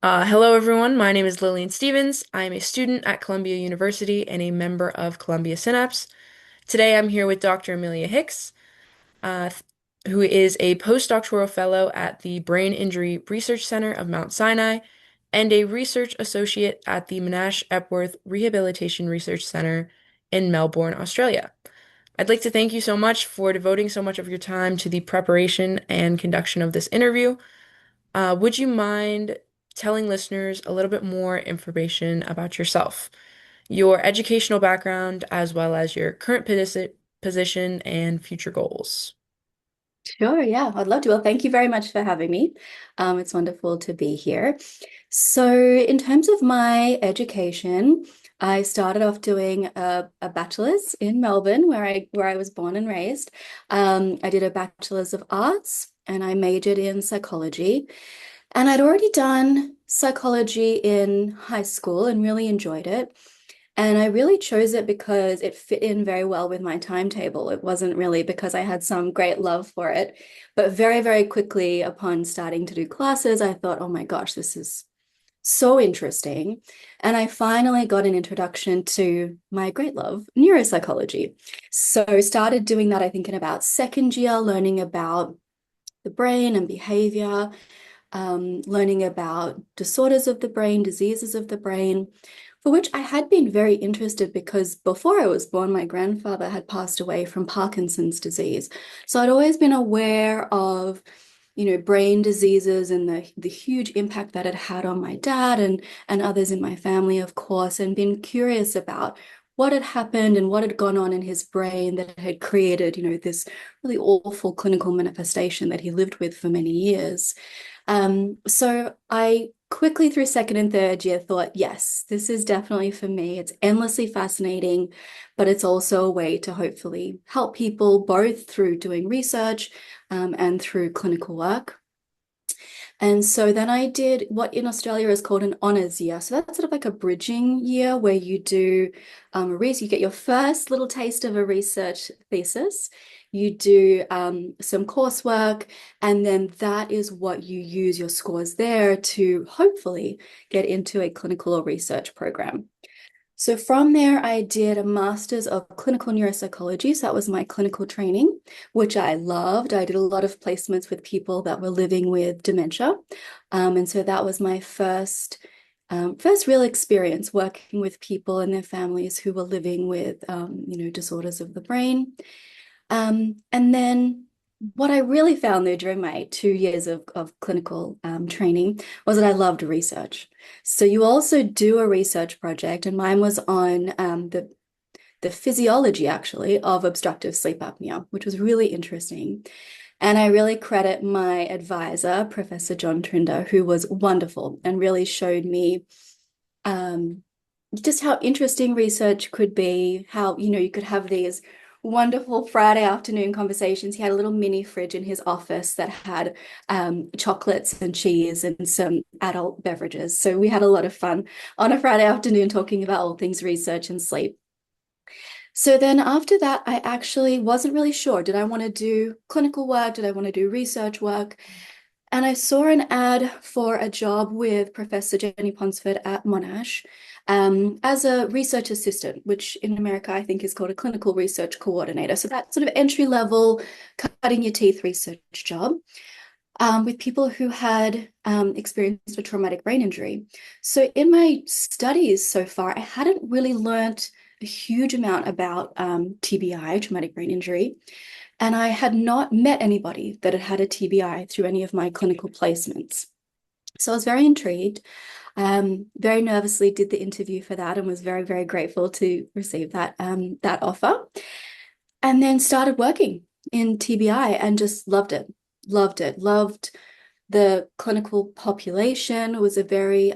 Hello, everyone. My name is Lillian Stevens. I am a student at Columbia University and a member of Columbia Synapse. Today, I'm here with Dr. Amelia Hicks, uh, th- who is a postdoctoral fellow at the Brain Injury Research Center of Mount Sinai and a research associate at the Monash Epworth Rehabilitation Research Center in Melbourne, Australia. I'd like to thank you so much for devoting so much of your time to the preparation and conduction of this interview. Would you mind telling listeners a little bit more information about yourself, your educational background, as well as your current position and future goals? Sure, yeah, I'd love to. Well, thank you very much for having me. It's wonderful to be here. So, in terms of my education, I started off doing a bachelor's in Melbourne, where I was born and raised. I did a bachelor's of arts, and I majored in psychology. And I'd already done psychology in high school and really enjoyed it. And I really chose it because it fit in very well with my timetable. It wasn't really because I had some great love for it. But very, very quickly, upon starting to do classes, I thought, oh my gosh, this is so interesting. And I finally got an introduction to my great love, neuropsychology. So started doing that, I think, in about second year, learning about the brain and behavior, learning about disorders of the brain, diseases of the brain, for which I had been very interested because before I was born, my grandfather had passed away from Parkinson's disease. So I'd always been aware of, brain diseases and the huge impact that it had on my dad and others in my family, of course, and been curious about what had happened and what had gone on in his brain that had created, this really awful clinical manifestation that he lived with for many years. So I quickly through second and third year thought, yes, this is definitely for me. It's endlessly fascinating, but it's also a way to hopefully help people both through doing research, and through clinical work. And so then I did what in Australia is called an honours year. So that's sort of like a bridging year where you do you get your first little taste of a research thesis. You do some coursework, and then that is what you use your scores there to hopefully get into a clinical or research program. So from there, I did a master's of clinical neuropsychology. So that was my clinical training, which I loved. I did a lot of placements with people that were living with dementia. And so that was my first real experience working with people and their families who were living with, disorders of the brain. And then what I really found though during my 2 years of clinical training was that I loved research. So you also do a research project, and mine was on the physiology actually of obstructive sleep apnea, which was really interesting. And I really credit my advisor, Professor John Trinder, who was wonderful and really showed me um, just how interesting research could be, how, you could have these wonderful Friday afternoon conversations. He had a little mini fridge in his office that had chocolates and cheese and some adult beverages. So we had a lot of fun on a Friday afternoon talking about all things research and sleep. So then after that, I actually wasn't really sure. Did I want to do clinical work? Did I want to do research work? And I saw an ad for a job with Professor Jenny Ponsford at Monash as a research assistant, which in America I think is called a clinical research coordinator. So that sort of entry level, cutting your teeth research job with people who had experienced a traumatic brain injury. So in my studies so far, I hadn't really learnt a huge amount about TBI, traumatic brain injury. And I had not met anybody that had had a TBI through any of my clinical placements. So I was very intrigued, very nervously did the interview for that and was very, very grateful to receive that offer. And then started working in TBI and just loved it, loved it, loved the clinical population. It was a very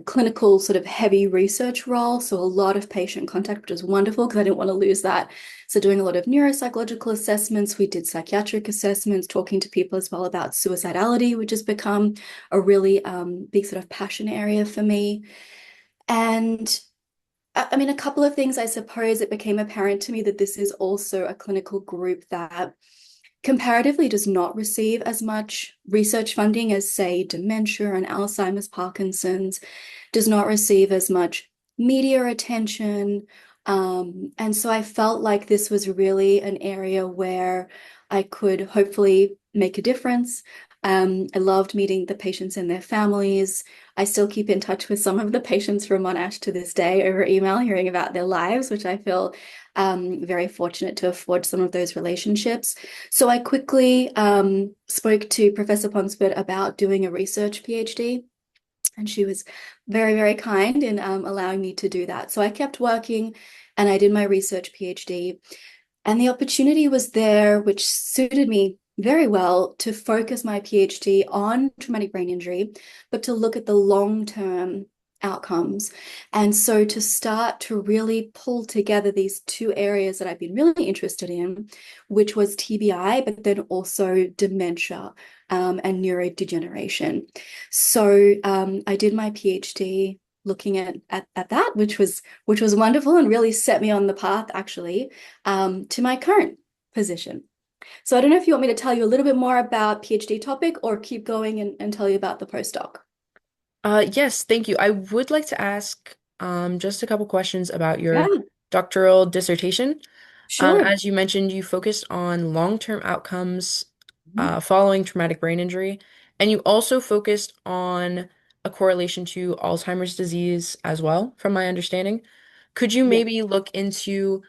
clinical sort of heavy research role. So a lot of patient contact, which is wonderful because I didn't want to lose that. So doing a lot of neuropsychological assessments, we did psychiatric assessments, talking to people as well about suicidality, which has become a really big sort of passion area for me. And I mean, a couple of things, I suppose it became apparent to me that this is also a clinical group that comparatively does not receive as much research funding as, say, dementia and Alzheimer's, Parkinson's, does not receive as much media attention. And so I felt like this was really an area where I could hopefully make a difference. I loved meeting the patients and their families. I still keep in touch with some of the patients from Monash to this day over email, hearing about their lives, which I feel very fortunate to have forged some of those relationships. So I quickly spoke to Professor Ponsford about doing a research PhD, and she was very, very kind in allowing me to do that. So I kept working and I did my research PhD. And the opportunity was there, which suited me very well to focus my PhD on traumatic brain injury, but to look at the long-term outcomes. And so to start to really pull together these two areas that I've been really interested in, which was TBI, but then also dementia and neurodegeneration. So I did my PhD looking at that, which was wonderful and really set me on the path actually to my current position. So I don't know if you want me to tell you a little bit more about PhD topic or keep going and tell you about the postdoc. Yes, thank you. I would like to ask just a couple questions about Yeah, your doctoral dissertation. sure. As you mentioned, you focused on long-term outcomes Mhm. following traumatic brain injury, and you also focused on a correlation to Alzheimer's disease as well, from my understanding. Could you Yeah. maybe look into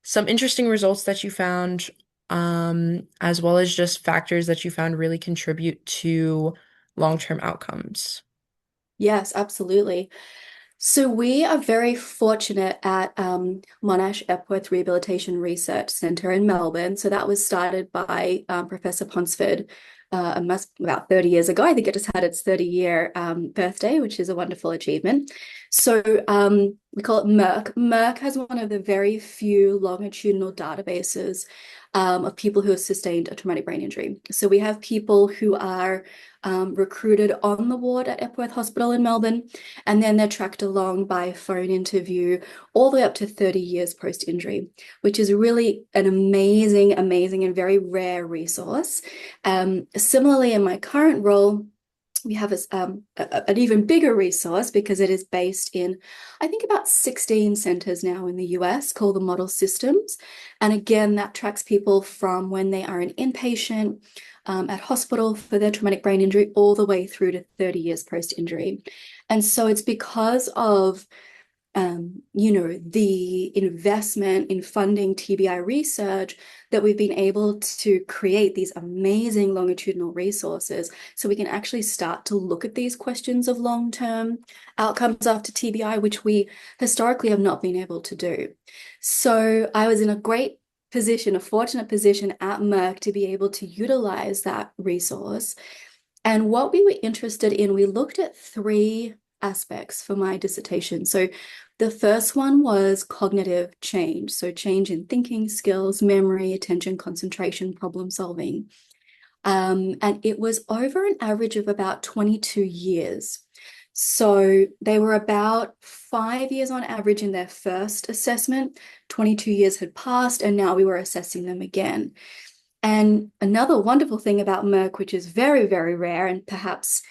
some interesting results that you found, as well as just factors that you found really contribute to long-term outcomes? Yes, absolutely. So we are very fortunate at Monash Epworth Rehabilitation Research Centre in Melbourne. So that was started by Professor Ponsford about 30 years ago. I think it just had its 30-year birthday, which is a wonderful achievement. So we call it Merck. Merck has one of the very few longitudinal databases of people who have sustained a traumatic brain injury. So we have people who are recruited on the ward at Epworth Hospital in Melbourne, and then they're tracked along by phone interview all the way up to 30 years post-injury, which is really an amazing, amazing and very rare resource. Similarly, in my current role, we have an even bigger resource because it is based in, I think, about 16 centers now in the US called the Model Systems. And again, that tracks people from when they are an inpatient at hospital for their traumatic brain injury all the way through to 30 years post-injury. And so it's because of the investment in funding TBI research that we've been able to create these amazing longitudinal resources so we can actually start to look at these questions of long-term outcomes after TBI, which we historically have not been able to do. So I was in a great position, a fortunate position at Merck to be able to utilize that resource. And what we were interested in, we looked at three aspects for my dissertation. So the first one was cognitive change. So change in thinking skills, memory, attention, concentration, problem solving. And it was over an average of about 22 years. So they were about 5 years on average in their first assessment. 22 years had passed, and now we were assessing them again. And another wonderful thing about Merck, which is very, very rare and perhaps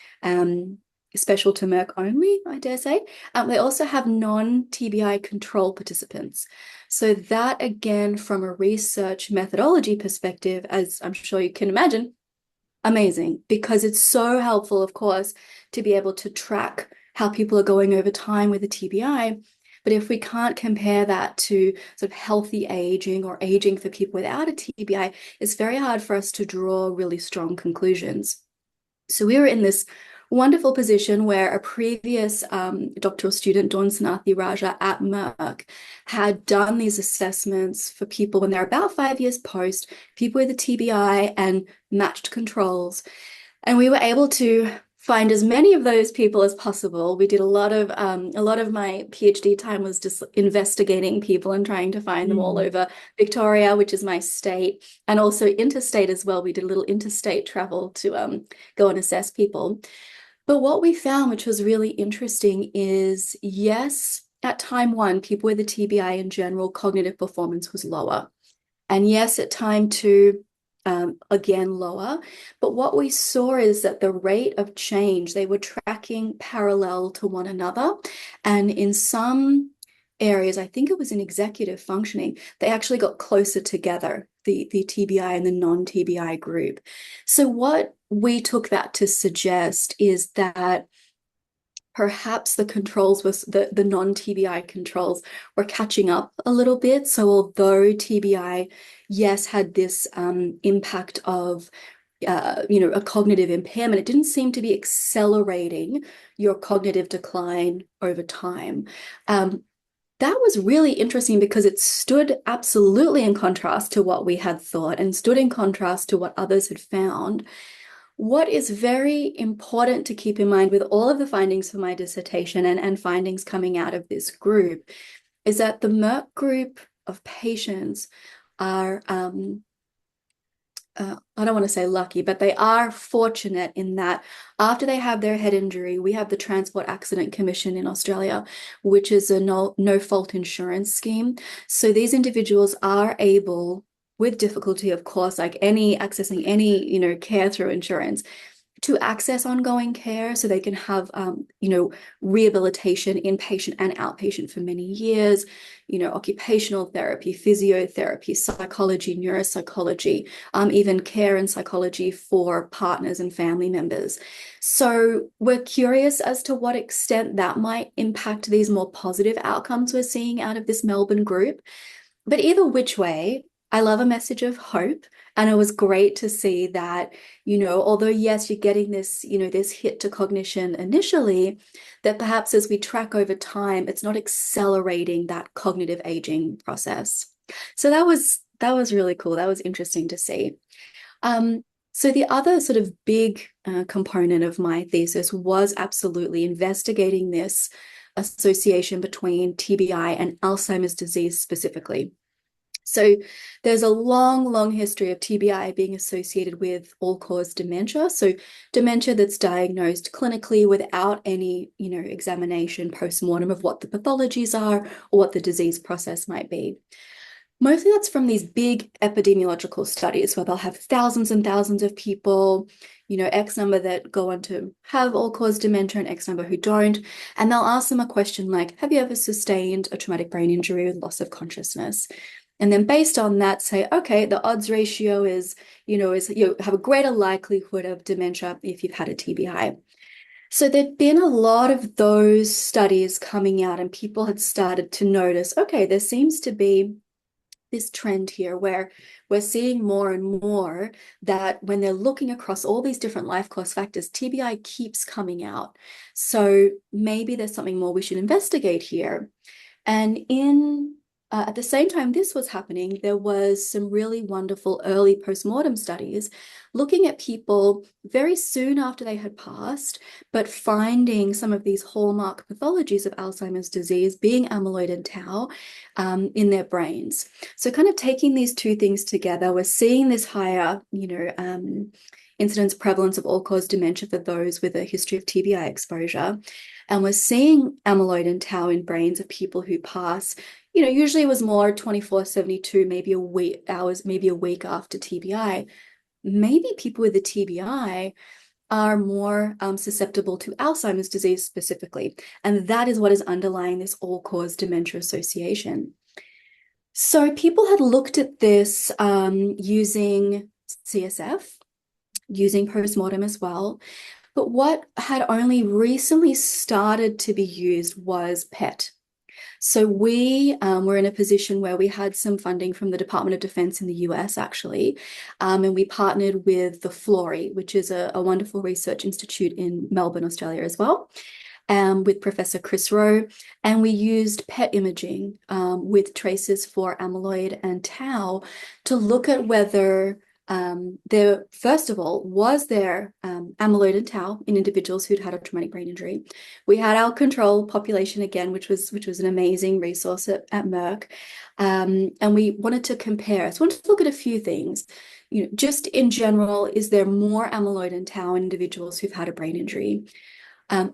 special to Merck only, I dare say, they also have non-TBI control participants. So that, again, from a research methodology perspective, as I'm sure you can imagine, amazing, because it's so helpful, of course, to be able to track how people are going over time with a TBI. But if we can't compare that to sort of healthy aging or aging for people without a TBI, it's very hard for us to draw really strong conclusions. So we were in this wonderful position where a previous doctoral student, Dawn Sanathi Raja at Merck, had done these assessments for people when they're about 5 years post, people with a TBI and matched controls. And we were able to find as many of those people as possible. We did a lot of my PhD time was just investigating people and trying to find them all Mm. over Victoria, which is my state, and also interstate as well. We did a little interstate travel to go and assess people. But what we found, which was really interesting, is yes, at time one, people with a TBI in general, cognitive performance was lower. And yes, at time two, again lower. But what we saw is that the rate of change, they were tracking parallel to one another. And in some areas, I think it was in executive functioning, they actually got closer together, the TBI and the non-TBI group. So what we took that to suggest is that perhaps the controls was the non-TBI controls were catching up a little bit. So although TBI, yes, had this impact of a cognitive impairment, it didn't seem to be accelerating your cognitive decline over time. That was really interesting because it stood absolutely in contrast to what we had thought and stood in contrast to what others had found. What is very important to keep in mind with all of the findings for my dissertation and findings coming out of this group is that the Merck group of patients are I don't want to say lucky, but they are fortunate in that after they have their head injury, we have the Transport Accident Commission in Australia, which is a no fault insurance scheme. So these individuals are able, with difficulty, of course, like accessing any, care through insurance, to access ongoing care so they can have rehabilitation inpatient and outpatient for many years, occupational therapy, physiotherapy, psychology, neuropsychology, even care and psychology for partners and family members. So we're curious as to what extent that might impact these more positive outcomes we're seeing out of this Melbourne group. But either which way, I love a message of hope. And it was great to see that, although yes, you're getting this, this hit to cognition initially, that perhaps as we track over time, it's not accelerating that cognitive aging process. So that was really cool. That was interesting to see. So the other sort of big component of my thesis was absolutely investigating this association between TBI and Alzheimer's disease specifically. So there's a long, long history of TBI being associated with all-cause dementia. So dementia that's diagnosed clinically without any, examination post-mortem of what the pathologies are or what the disease process might be. Mostly that's from these big epidemiological studies where they'll have thousands and thousands of people, X number that go on to have all-cause dementia and X number who don't. And they'll ask them a question like, have you ever sustained a traumatic brain injury with loss of consciousness? And then based on that, say, okay, the odds ratio is you have a greater likelihood of dementia if you've had a TBI. So there'd been a lot of those studies coming out, and people had started to notice, okay, there seems to be this trend here where we're seeing more and more that when they're looking across all these different life course factors, TBI keeps coming out. So maybe there's something more we should investigate here. And at the same time this was happening, there was some really wonderful early postmortem studies looking at people very soon after they had passed, but finding some of these hallmark pathologies of Alzheimer's disease being amyloid and tau in their brains. So kind of taking these two things together, we're seeing this higher, incidence prevalence of all-cause dementia for those with a history of TBI exposure. And we're seeing amyloid and tau in brains of people who pass, usually it was more 24-72, maybe a week hours, maybe a week after TBI. Maybe people with a TBI are more susceptible to Alzheimer's disease specifically. And that is what is underlying this all-cause dementia association. So people had looked at this using CSF, using postmortem as well. But what had only recently started to be used was PET. So we were in a position where we had some funding from the Department of Defense in the US, actually, and we partnered with the Florey, which is a wonderful research institute in Melbourne, Australia as well, with Professor Chris Rowe, and we used PET imaging with traces for amyloid and tau to look at whether there, first of all, was there amyloid and tau in individuals who'd had a traumatic brain injury. We had our control population again, which was an amazing resource at Merck, and we wanted to compare. So we wanted to look at a few things. Just in general, is there more amyloid and tau in individuals who've had a brain injury?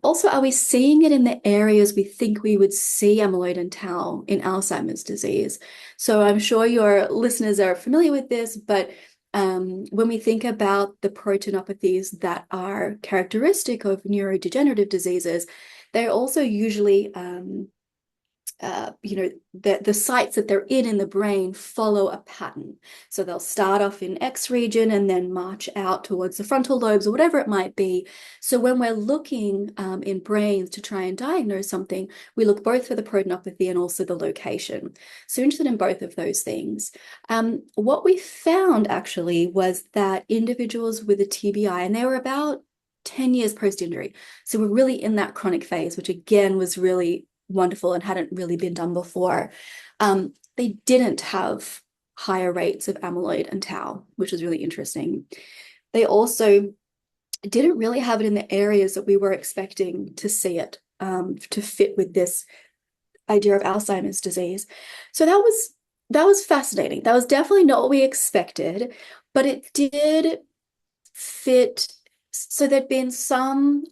Also, are we seeing it in the areas we think we would see amyloid and tau in Alzheimer's disease? So I'm sure your listeners are familiar with this, but When we think about the proteinopathies that are characteristic of neurodegenerative diseases, they're also usually the sites that they're in the brain follow a pattern. So they'll start off in X region and then march out towards the frontal lobes or whatever it might be. So when we're looking in brains to try and diagnose something, we look both for the proteinopathy and also the location. So interested in both of those things. What we found actually was that individuals with a TBI, and they were about 10 years post-injury. So we're really in that chronic phase, which again was really wonderful and hadn't really been done before. They didn't have higher rates of amyloid and tau, which is really interesting. They also didn't really have it in the areas that we were expecting to see it to fit with this idea of Alzheimer's disease. So that was fascinating. That was definitely not what we expected, but it did fit. So there'd been some,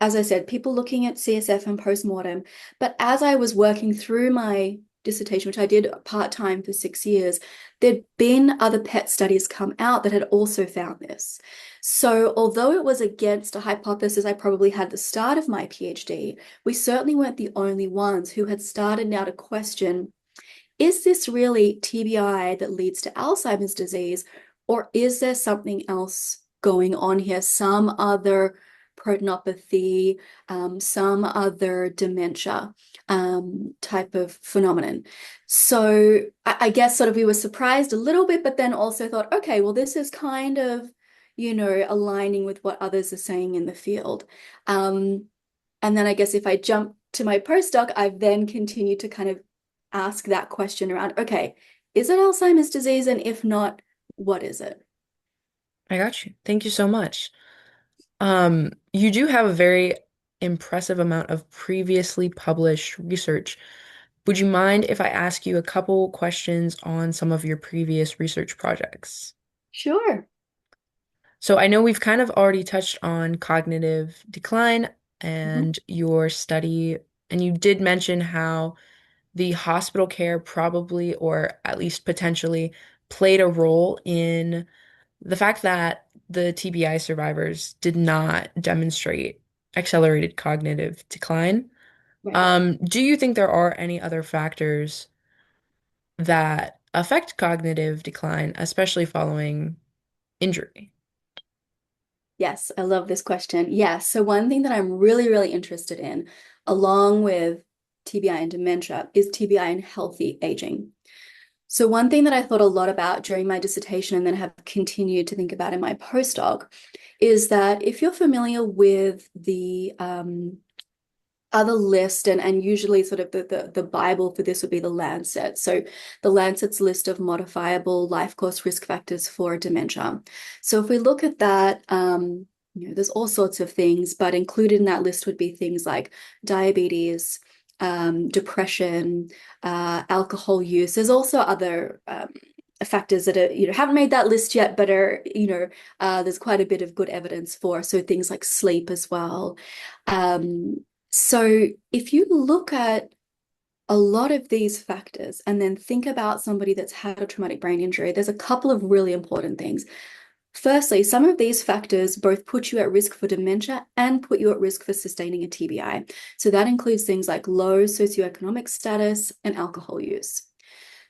as I said, people looking at CSF and postmortem. But as I was working through my dissertation, which I did part-time for 6 years, there'd been other PET studies come out that had also found this. So although it was against a hypothesis I probably had at the start of my PhD, we certainly weren't the only ones who had started now to question, is this really TBI that leads to Alzheimer's disease, or is there something else going on here? Some other proteinopathy, some other dementia type of phenomenon. So I guess sort of we were surprised a little bit, but then also thought, okay, well, this is kind of, aligning with what others are saying in the field. And then I guess if I jump to my postdoc, I've then continued to kind of ask that question around, okay, is it Alzheimer's disease? And if not, what is it? I got you. Thank you so much. You do have a very impressive amount of previously published research. Would you mind if I ask you a couple questions on some of your previous research projects? Sure. So I know we've kind of already touched on cognitive decline Mhm. and your study, and you did mention how the hospital care probably, or at least potentially, played a role in the fact that the TBI survivors did not demonstrate accelerated cognitive decline. Right. Do you think there are any other factors that affect cognitive decline, especially following injury? Yes, I love this question. Yes. So one thing that I'm really, really interested in, along with TBI and dementia, is TBI and healthy aging. So one thing that I thought a lot about during my dissertation and then have continued to think about in my postdoc is that if you're familiar with the other list, and usually sort of the Bible for this would be the Lancet. So the Lancet's list of modifiable life course risk factors for dementia. So if we look at that, there's all sorts of things, but included in that list would be things like diabetes, depression, alcohol use. There's also other factors that are, haven't made that list yet, but are, there's quite a bit of good evidence for. So things like sleep as well. So if you look at a lot of these factors and then think about somebody that's had a traumatic brain injury, there's a couple of really important things. Firstly, some of these factors both put you at risk for dementia and put you at risk for sustaining a TBI. So that includes things like low socioeconomic status and alcohol use.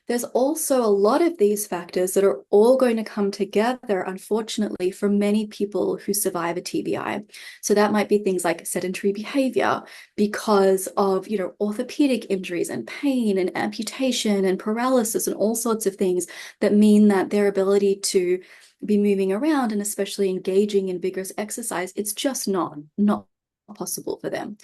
There's also a lot of these factors that are all going to come together, unfortunately, for many people who survive a TBI. So that might be things like sedentary behavior because of, orthopedic injuries and pain and amputation and paralysis and all sorts of things that mean that their ability to be moving around and especially engaging in vigorous exercise, it's just not possible for them.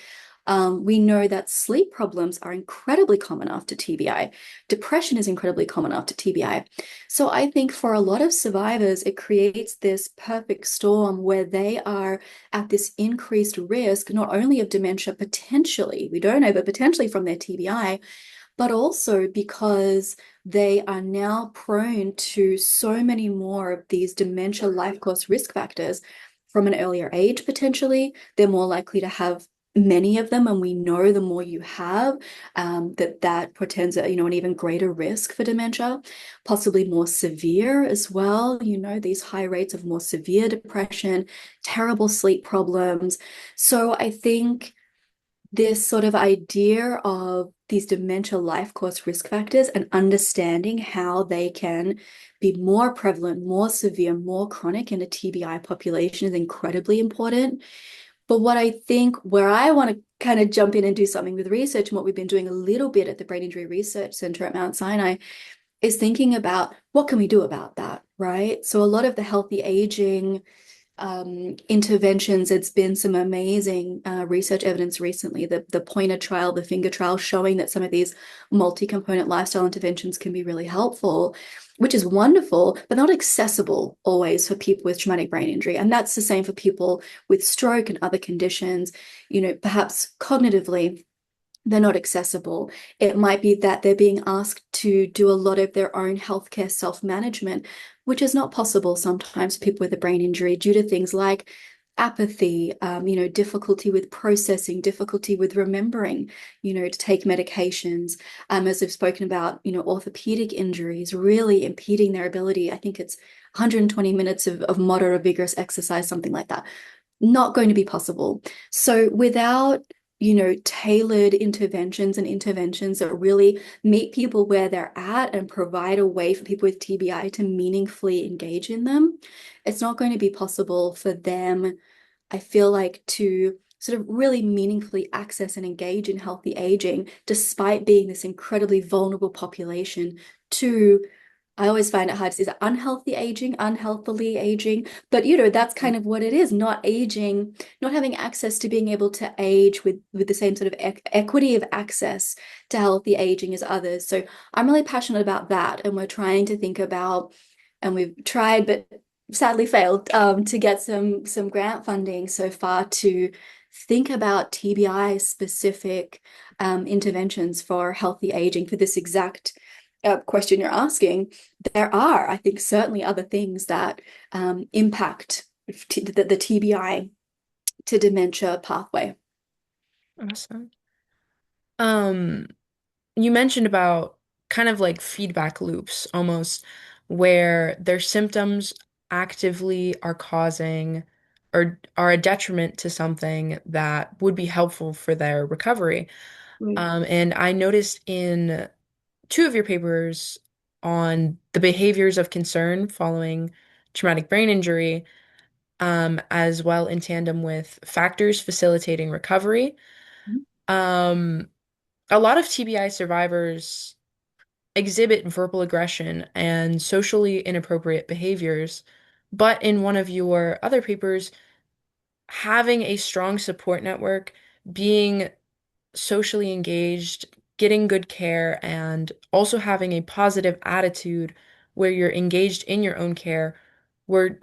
We know that sleep problems are incredibly common after TBI. Depression is incredibly common after TBI. So I think for a lot of survivors, it creates this perfect storm where they are at this increased risk, not only of dementia potentially, we don't know, but potentially from their TBI, but also because they are now prone to so many more of these dementia life course risk factors from an earlier age, potentially. They're more likely to have many of them, and we know the more you have, that portends an even greater risk for dementia, possibly more severe as well. These high rates of more severe depression, terrible sleep problems. So I think this sort of idea of these dementia life course risk factors and understanding how they can be more prevalent, more severe, more chronic in a TBI population is incredibly important. But what I think where I want to kind of jump in and do something with research, and what we've been doing a little bit at the Brain Injury Research Center at Mount Sinai, is thinking about what can we do about that, right? So a lot of the healthy aging interventions. It's been some amazing research evidence recently. The pointer trial, the finger trial, showing that some of these multi-component lifestyle interventions can be really helpful, which is wonderful, but not accessible always for people with traumatic brain injury. And that's the same for people with stroke and other conditions. Perhaps cognitively, they're not accessible. It might be that they're being asked to do a lot of their own healthcare self-management, which is not possible sometimes for people with a brain injury due to things like apathy, difficulty with processing, difficulty with remembering, to take medications. As I've spoken about, orthopedic injuries really impeding their ability. I think it's 120 minutes of moderate or vigorous exercise, something like that. Not going to be possible. So without tailored interventions and interventions that really meet people where they're at and provide a way for people with TBI to meaningfully engage in them, it's not going to be possible for them, I feel like, to sort of really meaningfully access and engage in healthy aging, despite being this incredibly vulnerable population to, I always find it hard to say, is it unhealthy aging, unhealthily aging? But that's kind of what it is, not aging, not having access to being able to age with the same sort of equity of access to healthy aging as others. So I'm really passionate about that. And we're trying to think about, and we've tried, but sadly failed, to get some grant funding so far to think about TBI specific interventions for healthy aging for this exact question you're asking. There are, I think, certainly other things that impact the TBI to dementia pathway. Awesome. Um, you mentioned about kind of like feedback loops almost, where their symptoms actively are causing or are a detriment to something that would be helpful for their recovery. Right. And I noticed in two of your papers on the behaviors of concern following traumatic brain injury, as well in tandem with factors facilitating recovery. Um, a lot of TBI survivors exhibit verbal aggression and socially inappropriate behaviors, but in one of your other papers, having a strong support network, being socially engaged, getting good care, and also having a positive attitude where you're engaged in your own care were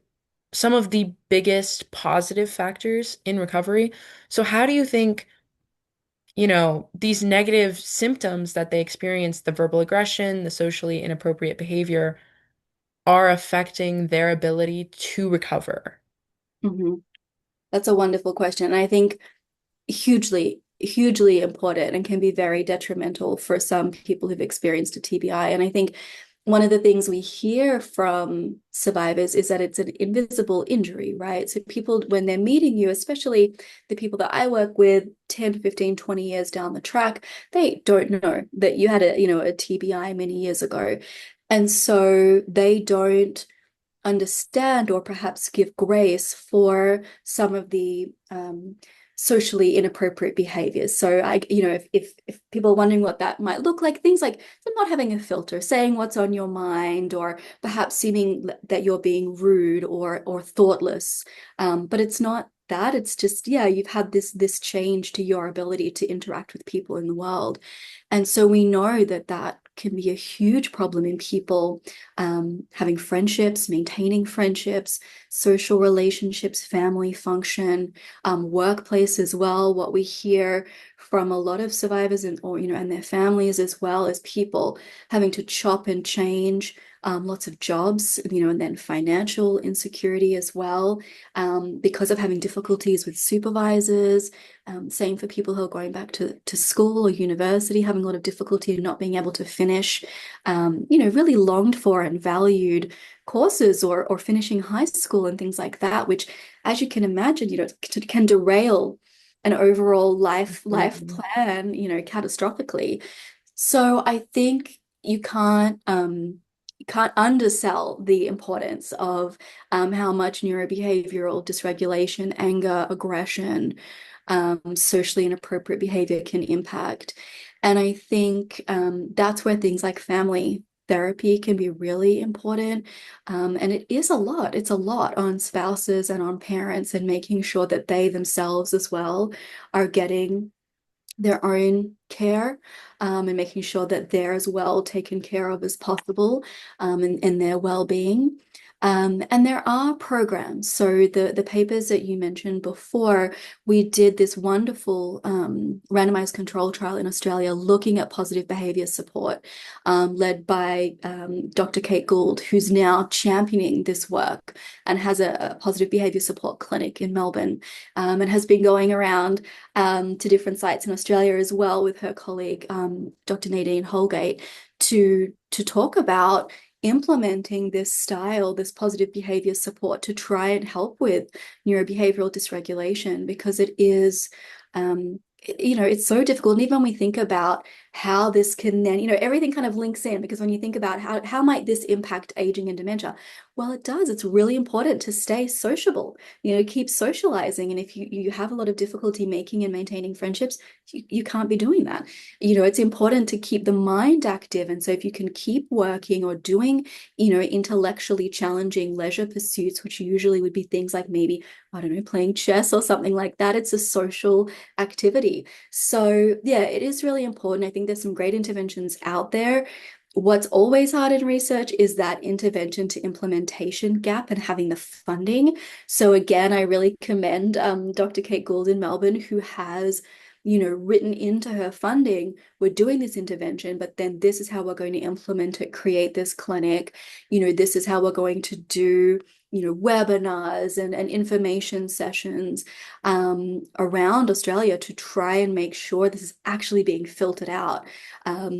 some of the biggest positive factors in recovery. So, how do you think, these negative symptoms that they experience, the verbal aggression, the socially inappropriate behavior, are affecting their ability to recover? Mhm. That's a wonderful question. And I think hugely, hugely important and can be very detrimental for some people who've experienced a TBI. And I think one of the things we hear from survivors is that it's an invisible injury, right? So people, when they're meeting you, especially the people that I work with 10, 15, 20 years down the track, they don't know that you had a TBI many years ago. And so they don't understand or perhaps give grace for some of the socially inappropriate behaviors. So if people are wondering what that might look like, things like not having a filter, saying what's on your mind, or perhaps seeming that you're being rude or thoughtless. But it's not that. It's just, yeah, you've had this change to your ability to interact with people in the world. And so we know that can be a huge problem in people having friendships, maintaining friendships, social relationships, family function, workplace as well. What we hear from a lot of survivors and their families as well as people having to chop and change lots of jobs, and then financial insecurity as well, because of having difficulties with supervisors. Same for people who are going back to school or university, having a lot of difficulty in not being able to finish, really longed for and valued courses or finishing high school and things like that, which, as you can imagine, can derail an overall life Absolutely. plan, catastrophically. So I think you can't undersell the importance of how much neurobehavioral dysregulation, anger, aggression, socially inappropriate behavior can impact. And I think that's where things like family therapy can be really important. And it is a lot. It's a lot on spouses and on parents and making sure that they themselves as well are getting their own care, and making sure that they're as well taken care of as possible, and their well-being. And there are programs. So the papers that you mentioned before, we did this wonderful randomized control trial in Australia looking at positive behavior support, led by Dr. Kate Gould, who's now championing this work and has a positive behavior support clinic in Melbourne, and has been going around to different sites in Australia as well with her colleague, Dr. Nadine Holgate, to talk about implementing this style, this positive behavior support to try and help with neurobehavioral dysregulation, because it is, it's so difficult. And even when we think about how this can then, everything kind of links in, because when you think about how might this impact aging and dementia, well, it does. It's really important to stay sociable, keep socializing. And if you have a lot of difficulty making and maintaining friendships, you can't be doing that. It's important to keep the mind active. And so if you can keep working or doing, intellectually challenging leisure pursuits, which usually would be things like maybe, I don't know, playing chess or something like that, it's a social activity. So yeah, it is really important. I think there's some great interventions out there. What's always hard in research is that intervention to implementation gap and having the funding. So again, I really commend Dr. Kate Gould in Melbourne, who has, written into her funding, we're doing this intervention, but then this is how we're going to implement it, create this clinic. This is how we're going to do, webinars and information sessions around Australia to try and make sure this is actually being filtered out,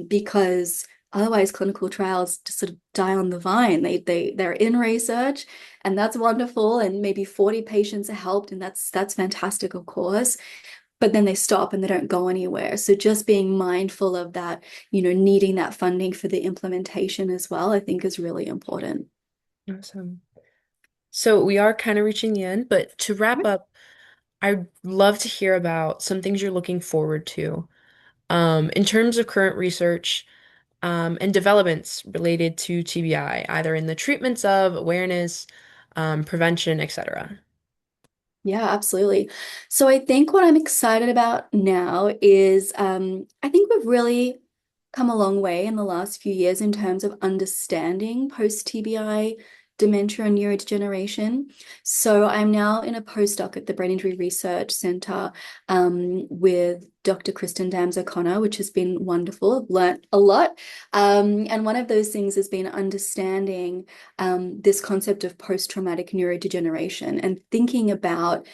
because otherwise, clinical trials just sort of die on the vine. They're in research, and that's wonderful. And maybe 40 patients are helped, and that's fantastic, of course. But then they stop and they don't go anywhere. So just being mindful of that, needing that funding for the implementation as well, I think is really important. Awesome. So we are kind of reaching the end, but to wrap up, I'd love to hear about some things you're looking forward to, in terms of current research, and developments related to TBI, either in the treatments of awareness, prevention, etc. Yeah, absolutely. So I think what I'm excited about now is I think we've really come a long way in the last few years in terms of understanding post-TBI dementia and neurodegeneration. So I'm now in a postdoc at the Brain Injury Research Centre, with Dr. Kristen Dams O'Connor, which has been wonderful. I've learnt a lot. And one of those things has been understanding this concept of post-traumatic neurodegeneration and thinking about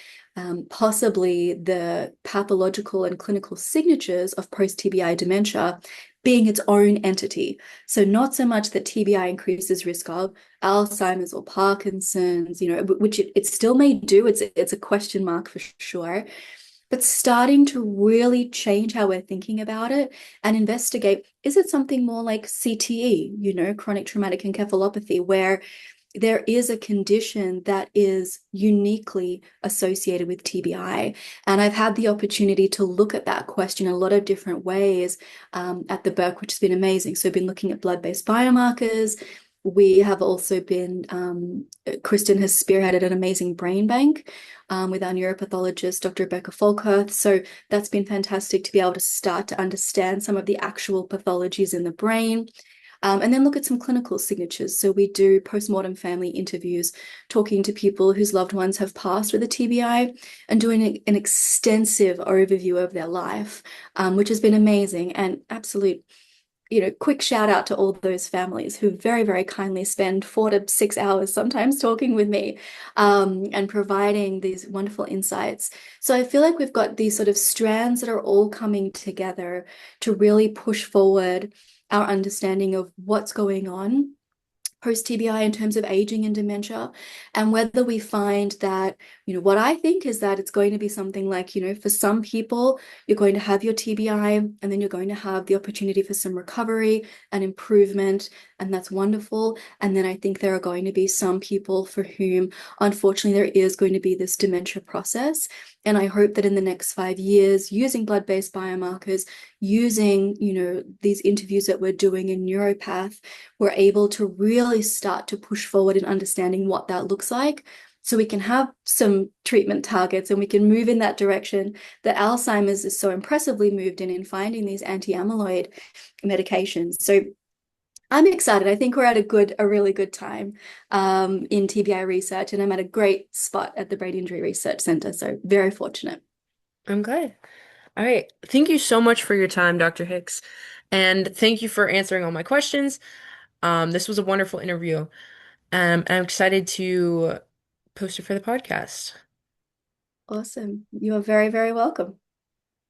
possibly the pathological and clinical signatures of post-TBI dementia being its own entity. So not so much that TBI increases risk of Alzheimer's or Parkinson's, which it still may do. It's a question mark for sure. But starting to really change how we're thinking about it and investigate, is it something more like CTE, chronic traumatic encephalopathy, where there is a condition that is uniquely associated with TBI. And I've had the opportunity to look at that question in a lot of different ways, at the Burke, which has been amazing. So I've been looking at blood-based biomarkers, We have also been, Kristen has spearheaded an amazing brain bank with our neuropathologist, Dr. Rebecca Folkerth. So that's been fantastic to be able to start to understand some of the actual pathologies in the brain. And then look at some clinical signatures. So we do postmortem family interviews, talking to people whose loved ones have passed with a TBI and doing an extensive overview of their life, which has been amazing and absolute, quick shout out to all those families who very, very kindly spend 4 to 6 hours sometimes talking with me, and providing these wonderful insights. So I feel like we've got these sort of strands that are all coming together to really push forward our understanding of what's going on post TBI in terms of aging and dementia, and whether we find that, what I think is that it's going to be something like, for some people, you're going to have your TBI and then you're going to have the opportunity for some recovery and improvement, and that's wonderful. And then I think there are going to be some people for whom, unfortunately, there is going to be this dementia process. And I hope that in the next 5 years, using blood-based biomarkers, using, these interviews that we're doing in Neuropath, we're able to really start to push forward in understanding what that looks like. So we can have some treatment targets and we can move in that direction that Alzheimer's is so impressively moved in finding these anti-amyloid medications. So I'm excited. I think we're at a really good time in TBI research, and I'm at a great spot at the Brain Injury Research Center. So very fortunate. I'm glad. All right. Thank you so much for your time, Dr. Hicks. And thank you for answering all my questions. This was a wonderful interview. And I'm excited to post it for the podcast. Awesome. You are very, very welcome.